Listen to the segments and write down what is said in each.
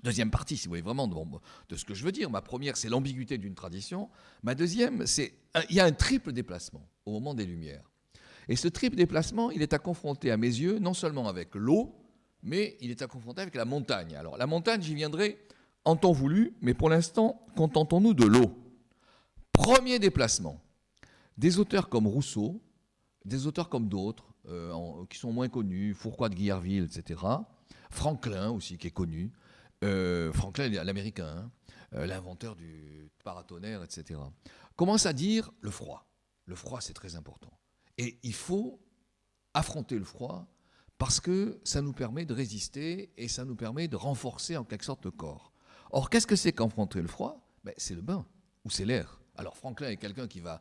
Deuxième partie, si vous voulez vraiment de ce que je veux dire. Ma première, c'est l'ambiguïté d'une tradition. Ma deuxième, il y a un triple déplacement au moment des Lumières. Et ce triple déplacement, il est à confronter à mes yeux non seulement avec l'eau, mais il est à confronter avec la montagne. Alors la montagne, j'y viendrai en temps voulu, mais pour l'instant, contentons-nous de l'eau. Premier déplacement, des auteurs comme Rousseau, des auteurs comme d'autres, qui sont moins connus, Fourcroy de Guillerville, etc. Franklin aussi, qui est connu. Franklin, l'américain, l'inventeur du paratonnerre, etc. Commence à dire le froid. Le froid, c'est très important. Et il faut affronter le froid parce que ça nous permet de résister et ça nous permet de renforcer en quelque sorte le corps. Or, qu'est-ce que c'est qu'affronter le froid ? C'est le bain ou c'est l'air. Alors, Franklin est quelqu'un qui va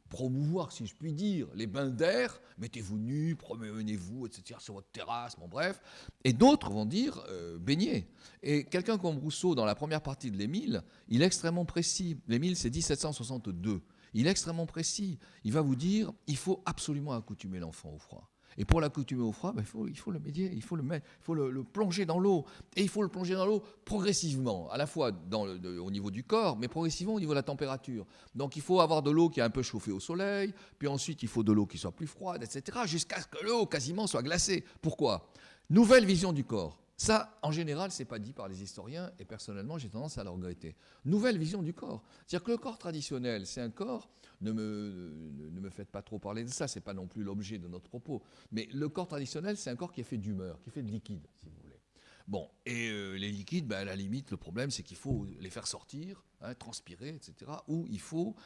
promouvoir, si je puis dire, les bains d'air, mettez-vous nus, promenez-vous, etc., sur votre terrasse, bon bref. Et d'autres vont dire baignez. Et quelqu'un comme Rousseau, dans la première partie de l'Émile, il est extrêmement précis. L'Émile, c'est 1762. Il est extrêmement précis. Il va vous dire il faut absolument accoutumer l'enfant au froid. Et pour l'accoutumer au froid, il faut le médier, il faut le plonger dans l'eau. Et il faut le plonger dans l'eau progressivement, à la fois au niveau du corps, mais progressivement au niveau de la température. Donc il faut avoir de l'eau qui est un peu chauffée au soleil, puis ensuite il faut de l'eau qui soit plus froide, etc., jusqu'à ce que l'eau quasiment soit glacée. Pourquoi ? Nouvelle vision du corps. Ça, en général, ce n'est pas dit par les historiens, et personnellement, j'ai tendance à le regretter. Nouvelle vision du corps. C'est-à-dire que le corps traditionnel, c'est un corps, ne me faites pas trop parler de ça, ce n'est pas non plus l'objet de notre propos, mais le corps traditionnel, c'est un corps qui est fait d'humeur, qui est fait de liquide, si vous voulez. Bon, et les liquides, à la limite, le problème, c'est qu'il faut les faire sortir, transpirer, etc., ou il faut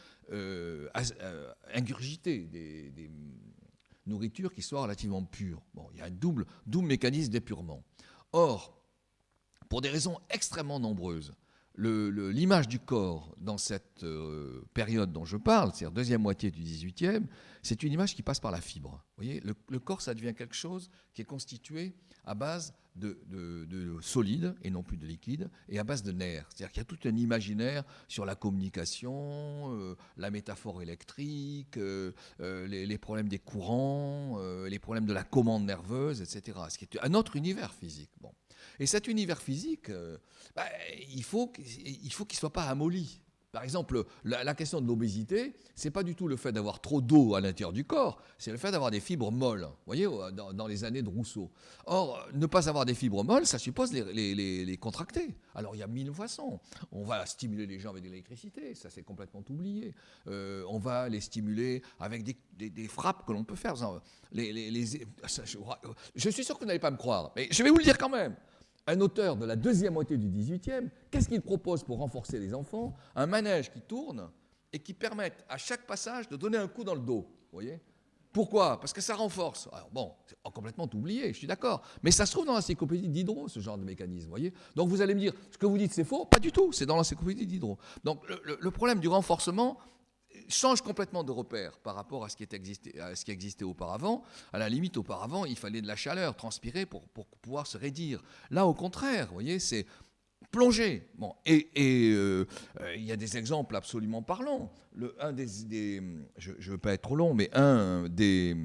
ingurgiter des nourritures qui soient relativement pures. Bon, il y a un double mécanisme d'épurement. Or, pour des raisons extrêmement nombreuses, l'image du corps dans cette période dont je parle, c'est-à-dire deuxième moitié du XVIIIe, c'est une image qui passe par la fibre. Vous voyez, le corps, ça devient quelque chose qui est constitué à base de solide et non plus de liquide, et à base de nerfs. C'est-à-dire qu'il y a tout un imaginaire sur la communication, la métaphore électrique, les problèmes des courants, les problèmes de la commande nerveuse, etc. Ce qui est un autre univers physique. Bon. Et cet univers physique, il faut qu'il ne soit pas amolli. Par exemple, la question de l'obésité, ce n'est pas du tout le fait d'avoir trop d'eau à l'intérieur du corps, c'est le fait d'avoir des fibres molles, vous voyez, dans les années de Rousseau. Or, ne pas avoir des fibres molles, ça suppose les contracter. Alors, il y a mille façons. On va stimuler les gens avec de l'électricité, ça c'est complètement oublié. On va les stimuler avec des frappes que l'on peut faire. Je suis sûr que vous n'allez pas me croire, mais je vais vous le dire quand même. Un auteur de la deuxième moitié du XVIIIe, qu'est-ce qu'il propose pour renforcer les enfants ? Un manège qui tourne et qui permette à chaque passage de donner un coup dans le dos. Vous voyez ? Pourquoi ? Parce que ça renforce. Alors bon, c'est complètement oublié, je suis d'accord. Mais ça se trouve dans l'encyclopédie Diderot, ce genre de mécanisme. Vous voyez ? Donc vous allez me dire, ce que vous dites c'est faux ? Pas du tout, c'est dans l'encyclopédie Diderot. Donc le problème du renforcement change complètement de repère par rapport à ce qui existait auparavant. À la limite, auparavant, il fallait de la chaleur, transpirer pour pouvoir se raidir. Là, au contraire, vous voyez, c'est plonger. Bon, il y a des exemples absolument parlants. Je ne veux pas être trop long, mais des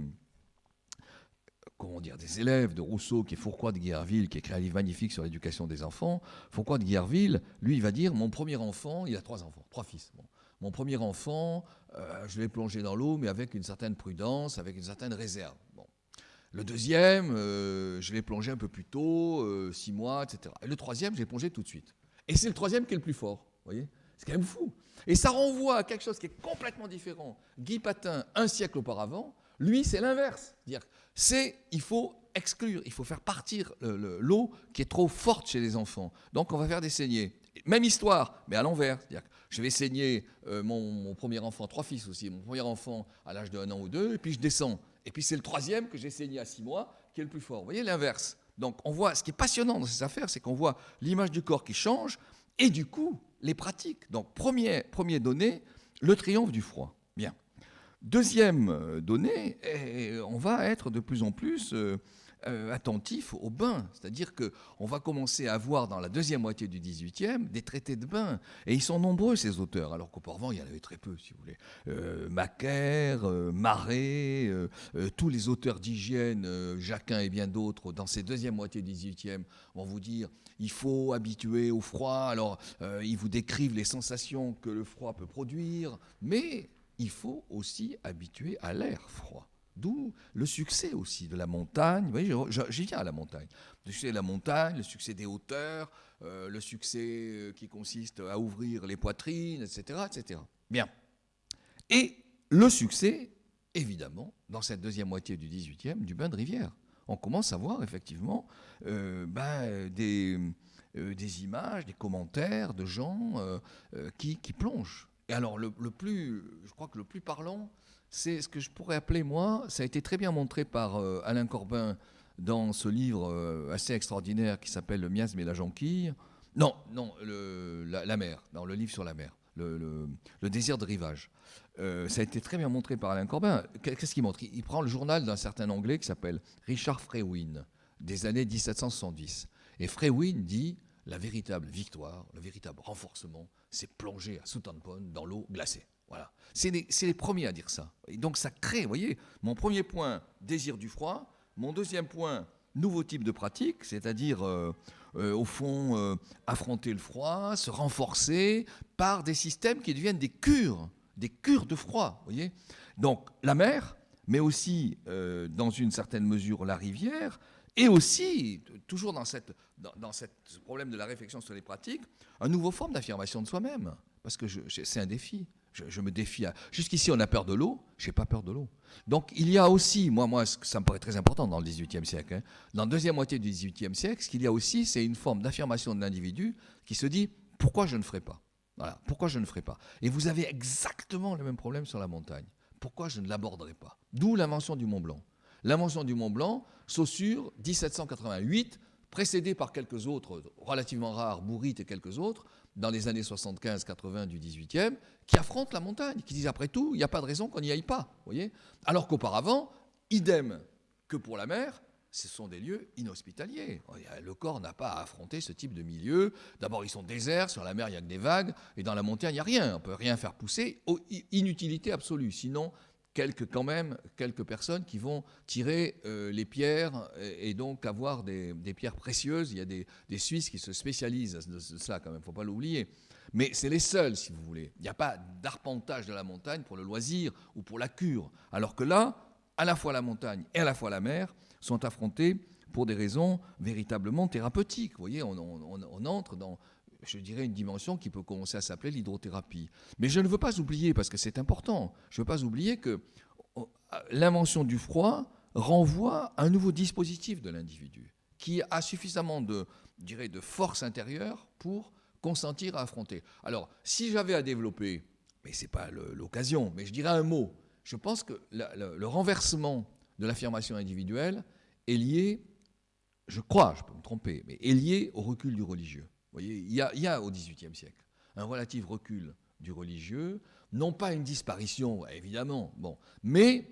élèves de Rousseau, qui est Fourcroy de Guillerville, qui écrit un livre magnifique sur l'éducation des enfants. Fourcroy de Guillerville, lui, il va dire, mon premier enfant, il a 3 enfants, 3 fils. Bon. Mon premier enfant, je l'ai plongé dans l'eau, mais avec une certaine prudence, avec une certaine réserve. Bon. Le deuxième, je l'ai plongé un peu plus tôt, 6 mois, etc. Et le troisième, je l'ai plongé tout de suite. Et c'est le troisième qui est le plus fort. Vous voyez ? C'est quand même fou. Et ça renvoie à quelque chose qui est complètement différent. Guy Patin, un siècle auparavant, lui, c'est l'inverse. C'est-à-dire, il faut exclure, il faut faire partir l'eau qui est trop forte chez les enfants. Donc, on va faire des saignées. Même histoire, mais à l'envers. C'est-à-dire que je vais saigner mon premier enfant, 3 fils aussi, mon premier enfant à l'âge de 1 an ou 2, et puis je descends. Et puis c'est le troisième que j'ai saigné à 6 mois qui est le plus fort. Vous voyez, l'inverse. Donc on voit, ce qui est passionnant dans ces affaires, c'est qu'on voit l'image du corps qui change, et du coup, les pratiques. Donc premier donné, le triomphe du froid. Bien. Deuxième donnée, on va être de plus en plus attentif au bain. C'est-à-dire qu'on va commencer à voir dans la deuxième moitié du XVIIIe des traités de bain. Et ils sont nombreux, ces auteurs, alors qu'auparavant, il y en avait très peu, si vous voulez. Macaire, Marais, tous les auteurs d'hygiène, Jacquin et bien d'autres, dans ces deuxième moitié du XVIIIe, vont vous dire il faut habituer au froid. Alors, ils vous décrivent les sensations que le froid peut produire, mais il faut aussi habituer à l'air froid. D'où le succès aussi de la montagne. Vous voyez, j'y viens à la montagne. Le succès de la montagne, le succès des hauteurs, le succès qui consiste à ouvrir les poitrines, etc., etc. Bien. Et le succès, évidemment, dans cette deuxième moitié du XVIIIe, du bain de rivière. On commence à voir effectivement des images, des commentaires de gens qui plongent. Et alors, je crois que le plus parlant, c'est ce que je pourrais appeler, moi, ça a été très bien montré par Alain Corbin dans ce livre assez extraordinaire qui s'appelle Le miasme et la jonquille. Non, la mer, dans le livre sur la mer, le désir de rivage. Ça a été très bien montré par Alain Corbin. Qu'est-ce qu'il montre ? Il prend le journal d'un certain Anglais qui s'appelle Richard Frewin, des années 1770. Et Frewin dit la véritable victoire, le véritable renforcement, c'est plonger à Southampton dans l'eau glacée. Voilà. C'est les premiers à dire ça. Et donc ça crée, vous voyez, mon premier point, désir du froid. Mon deuxième point, nouveau type de pratique, c'est-à-dire, au fond, affronter le froid, se renforcer par des systèmes qui deviennent des cures de froid. Vous voyez. Donc la mer, mais aussi, dans une certaine mesure, la rivière, et aussi, toujours dans ce problème de la réflexion sur les pratiques, une nouvelle forme d'affirmation de soi-même. Parce que c'est un défi. Je me défie. Jusqu'ici, on a peur de l'eau. Je n'ai pas peur de l'eau. Donc, il y a aussi, moi, ça me paraît très important dans le XVIIIe siècle, dans la deuxième moitié du XVIIIe siècle, ce qu'il y a aussi, c'est une forme d'affirmation de l'individu qui se dit « pourquoi je ne ferai pas ?» Voilà, pourquoi je ne ferai pas ? Et vous avez exactement le même problème sur la montagne. Pourquoi je ne l'aborderai pas ? D'où l'invention du Mont Blanc. L'invention du Mont Blanc, Saussure, 1788, précédée par quelques autres, relativement rares, Bourrit et quelques autres, dans les années 75-80 du 18e, qui affrontent la montagne, qui disent après tout, il n'y a pas de raison qu'on n'y aille pas. Voyez. Alors qu'auparavant, idem que pour la mer, ce sont des lieux inhospitaliers. Le corps n'a pas à affronter ce type de milieu. D'abord, ils sont déserts, sur la mer, il n'y a que des vagues, et dans la montagne, il n'y a rien. On ne peut rien faire pousser. Inutilité absolue. Sinon, quelques personnes qui vont tirer les pierres et donc avoir des pierres précieuses. Il y a des Suisses qui se spécialisent de ça quand même, il ne faut pas l'oublier. Mais c'est les seuls, si vous voulez. Il n'y a pas d'arpentage de la montagne pour le loisir ou pour la cure. Alors que là, à la fois la montagne et à la fois la mer sont affrontés pour des raisons véritablement thérapeutiques. Vous voyez, on entre dans, je dirais, une dimension qui peut commencer à s'appeler l'hydrothérapie. Mais je ne veux pas oublier, parce que c'est important, je ne veux pas oublier que l'invention du froid renvoie à un nouveau dispositif de l'individu qui a suffisamment de force intérieure pour consentir à affronter. Alors, si j'avais à développer, mais ce n'est pas l'occasion, mais je dirais un mot, je pense que le renversement de l'affirmation individuelle est lié, je crois, je peux me tromper, mais est lié au recul du religieux. Vous voyez, il y a au XVIIIe siècle un relatif recul du religieux, non pas une disparition, évidemment, mais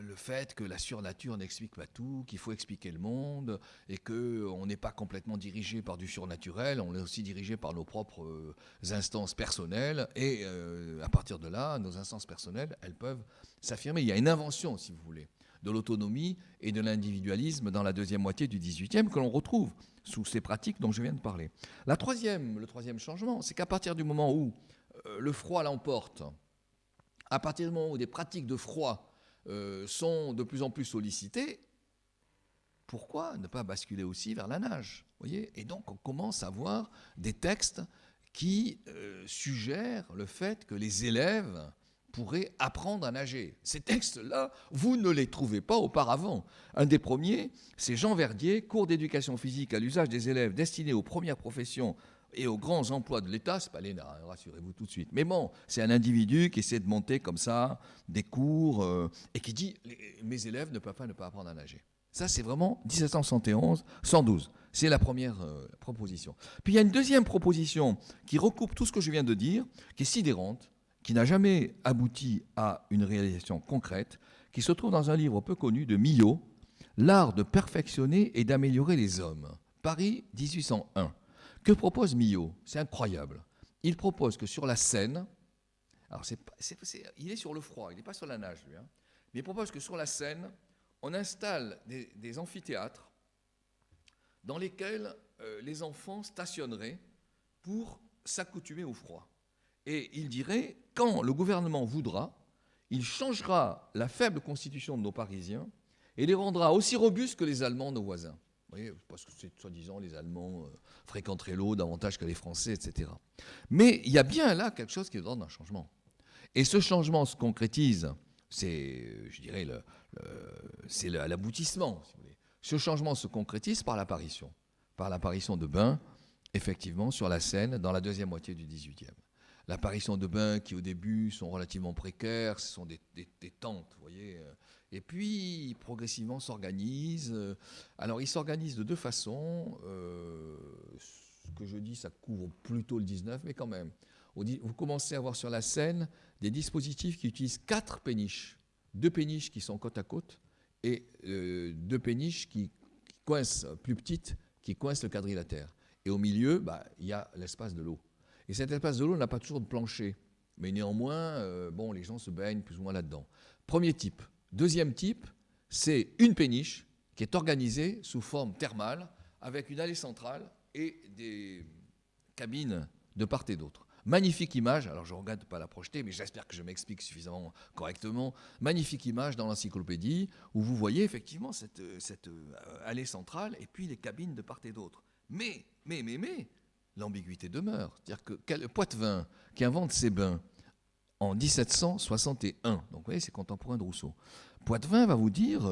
le fait que la surnature n'explique pas tout, qu'il faut expliquer le monde, et qu'on n'est pas complètement dirigé par du surnaturel, on est aussi dirigé par nos propres instances personnelles, et à partir de là, nos instances personnelles, elles peuvent s'affirmer. Il y a une invention, si vous voulez, de l'autonomie et de l'individualisme dans la deuxième moitié du XVIIIe que l'on retrouve sous ces pratiques dont je viens de parler. Le troisième changement, c'est qu'à partir du moment où le froid l'emporte, à partir du moment où des pratiques de froid sont de plus en plus sollicitées, pourquoi ne pas basculer aussi vers la nage, voyez ? Et donc on commence à voir des textes qui suggèrent le fait que les élèves pourraient apprendre à nager. Ces textes-là, vous ne les trouvez pas auparavant. Un des premiers, c'est Jean Verdier, cours d'éducation physique à l'usage des élèves destinés aux premières professions et aux grands emplois de l'État. C'est pas l'ENA, rassurez-vous tout de suite. Mais bon, c'est un individu qui essaie de monter comme ça des cours et qui dit « mes élèves ne peuvent pas ne pas apprendre à nager ». Ça, c'est vraiment 1771, 112. C'est la première proposition. Puis il y a une deuxième proposition qui recoupe tout ce que je viens de dire, qui est sidérante, qui n'a jamais abouti à une réalisation concrète, qui se trouve dans un livre peu connu de Millot, L'art de perfectionner et d'améliorer les hommes. Paris 1801. Que propose Millot? C'est incroyable. Il propose que sur la Seine, alors il est sur le froid, il n'est pas sur la nage lui, hein, mais il propose que sur la Seine, on installe des amphithéâtres dans lesquels les enfants stationneraient pour s'accoutumer au froid. Et il dirait, quand le gouvernement voudra, il changera la faible constitution de nos Parisiens et les rendra aussi robustes que les Allemands, nos voisins. Vous voyez, parce que c'est soi-disant les Allemands fréquenteraient l'eau davantage que les Français, etc. Mais il y a bien là quelque chose qui demande un changement. Et ce changement se concrétise, c'est, je dirais, c'est l'aboutissement, si vous voulez. Ce changement se concrétise par l'apparition de bains, effectivement, sur la Seine, dans la deuxième moitié du XVIIIe. L'apparition de bains qui, au début, sont relativement précaires, ce sont des tentes, vous voyez. Et puis, progressivement, s'organisent. Alors, ils s'organisent de deux façons. Ce que je dis, ça couvre plutôt le 19, mais quand même. Vous commencez à voir sur la Seine des dispositifs qui utilisent 4 péniches. 2 péniches qui sont côte à côte et 2 péniches qui coincent, plus petites, qui coincent le quadrilatère. Et au milieu, il y a l'espace de l'eau. Et cet espace de l'eau n'a pas toujours de plancher. Mais néanmoins, les gens se baignent plus ou moins là-dedans. Premier type. Deuxième type, c'est une péniche qui est organisée sous forme thermale avec une allée centrale et des cabines de part et d'autre. Magnifique image, alors je ne regrette pas la projeter, mais j'espère que je m'explique suffisamment correctement. Magnifique image dans l'encyclopédie où vous voyez effectivement cette allée centrale et puis les cabines de part et d'autre. Mais, l'ambiguïté demeure. C'est-à-dire que Poitevin, qui invente ses bains en 1761, donc vous voyez, c'est contemporain de Rousseau, Poitevin va vous dire,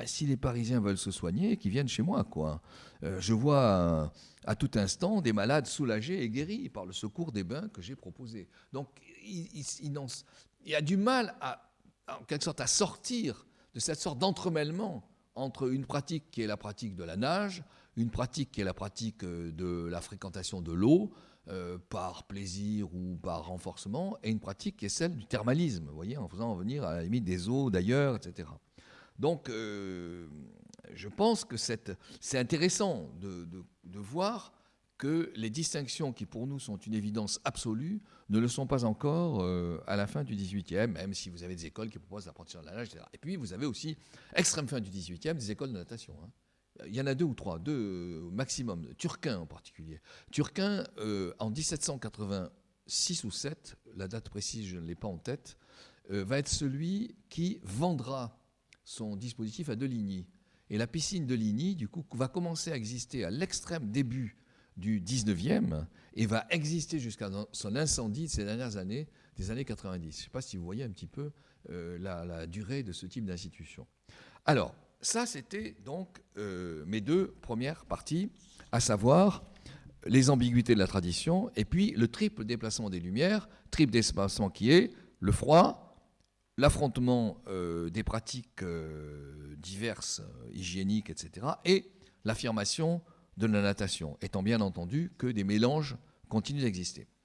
si les Parisiens veulent se soigner, qu'ils viennent chez moi, quoi. Je vois à tout instant des malades soulagés et guéris par le secours des bains que j'ai proposés. Donc il a du mal en quelque sorte à sortir de cette sorte d'entremêlement entre une pratique qui est la pratique de la nage, une pratique qui est la pratique de la fréquentation de l'eau, par plaisir ou par renforcement, et une pratique qui est celle du thermalisme, vous voyez, en faisant venir à la limite des eaux d'ailleurs, etc. Donc, je pense que c'est intéressant de voir que les distinctions qui pour nous sont une évidence absolue ne le sont pas encore à la fin du XVIIIe, même si vous avez des écoles qui proposent l'apprentissage de la nage, etc. Et puis vous avez aussi, extrême fin du XVIIIe, des écoles de natation. Hein. Il y en a 2 ou 3, 2 maximum, Turquin en particulier. Turquin, en 1786 ou 7, la date précise je ne l'ai pas en tête, va être celui qui vendra son dispositif à Deligny. Et la piscine de Ligny, du coup, va commencer à exister à l'extrême début du 19e et va exister jusqu'à son incendie de ces dernières années, des années 90. Je ne sais pas si vous voyez un petit peu la durée de ce type d'institution. Alors, ça, c'était donc mes 2 premières parties, à savoir les ambiguïtés de la tradition et puis le triple déplacement des Lumières, triple déplacement qui est le froid, l'affrontement des pratiques diverses, hygiéniques, etc., et l'affirmation de la natation, étant bien entendu que des mélanges continuent d'exister.